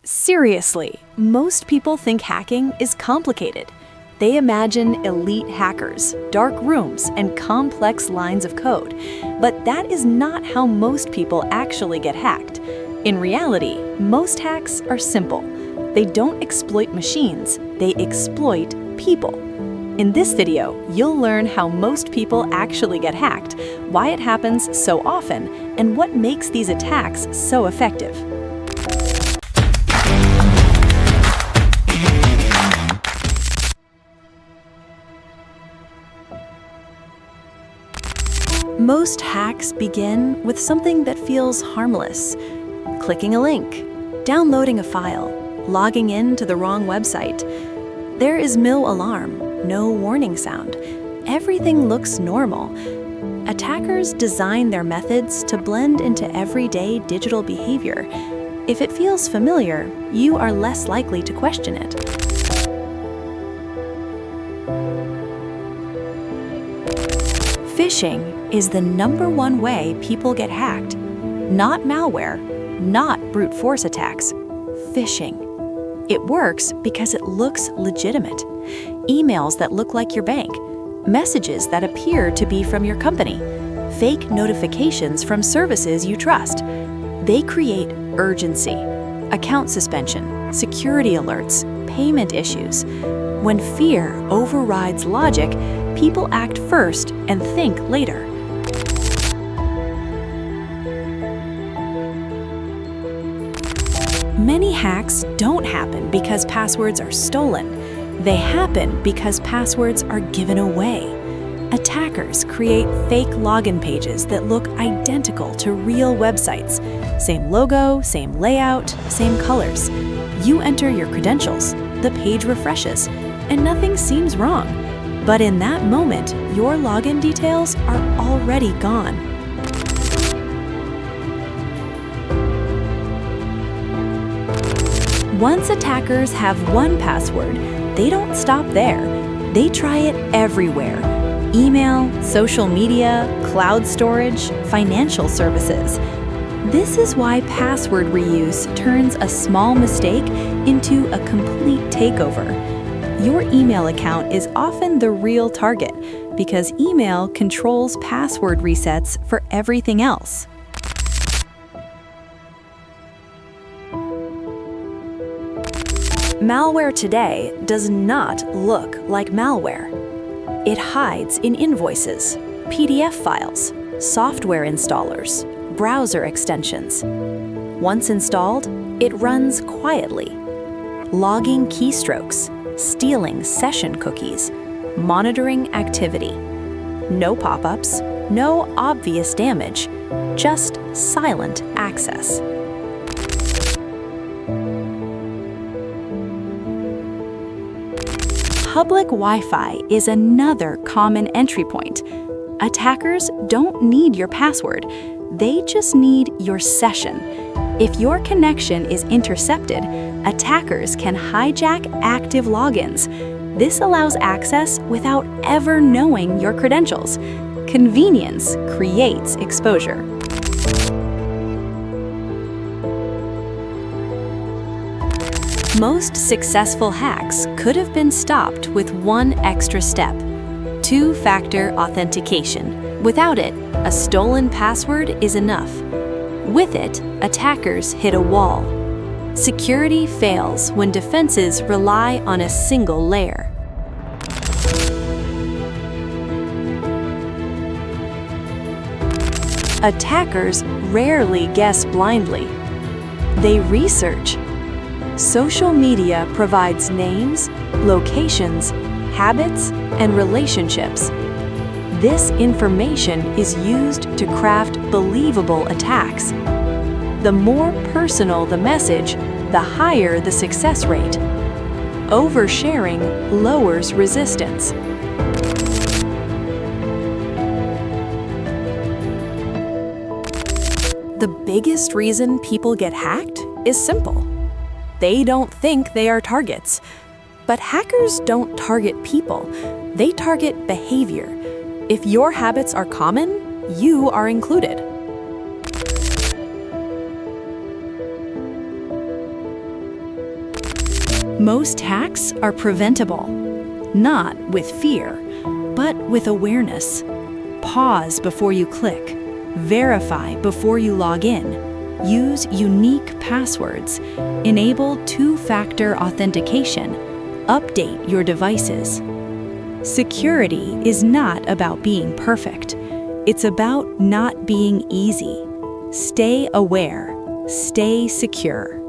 Seriously, most people think hacking is complicated. They imagine elite hackers, dark rooms, and complex lines of code. But that is not how most people actually get hacked. In reality, most hacks are simple. They don't exploit machines, they exploit people. In this video, you'll learn how most people actually get hacked, why it happens so often, and what makes these attacks so effective. Most hacks begin with something that feels harmless. Clicking a link, downloading a file, logging in to the wrong website. There is no alarm, no warning sound. Everything looks normal. Attackers design their methods to blend into everyday digital behavior. If it feels familiar, you are less likely to question it. Phishing is the #1 way people get hacked. Not malware, not brute force attacks. Phishing. It works because it looks legitimate. Emails that look like your bank, messages that appear to be from your company, fake notifications from services you trust. They create urgency, account suspension, security alerts, payment issues. When fear overrides logic, people act first and think later. Many hacks don't happen because passwords are stolen. They happen because passwords are given away. Attackers create fake login pages that look identical to real websites. Same logo, same layout, same colors. You enter your credentials, the page refreshes, and nothing seems wrong. But in that moment, your login details are already gone. Once attackers have one password, they don't stop there. They try it everywhere. Email, social media, cloud storage, financial services. This is why password reuse turns a small mistake into a complete takeover. Your email account is often the real target because email controls password resets for everything else. Malware today does not look like malware. It hides in invoices, PDF files, software installers, browser extensions. Once installed, it runs quietly, logging keystrokes, stealing session cookies, monitoring activity. No pop-ups, no obvious damage, just silent access. Public Wi-Fi is another common entry point. Attackers don't need your password, they just need your session. If your connection is intercepted, attackers can hijack active logins. This allows access without ever knowing your credentials. Convenience creates exposure. Most successful hacks could have been stopped with one extra step: two-factor authentication. Without it, a stolen password is enough. With it, attackers hit a wall. Security fails when defenses rely on a single layer. Attackers rarely guess blindly. They research. Social media provides names, locations, habits, and relationships. This information is used to craft believable attacks. The more personal the message, the higher the success rate. Oversharing lowers resistance. The biggest reason people get hacked is simple. They don't think they are targets. But hackers don't target people, they target behavior. If your habits are common, you are included. Most hacks are preventable, not with fear, but with awareness. Pause before you click. Verify before you log in. Use unique passwords. Enable two-factor authentication. Update your devices. Security is not about being perfect. It's about not being easy. Stay aware. Stay secure.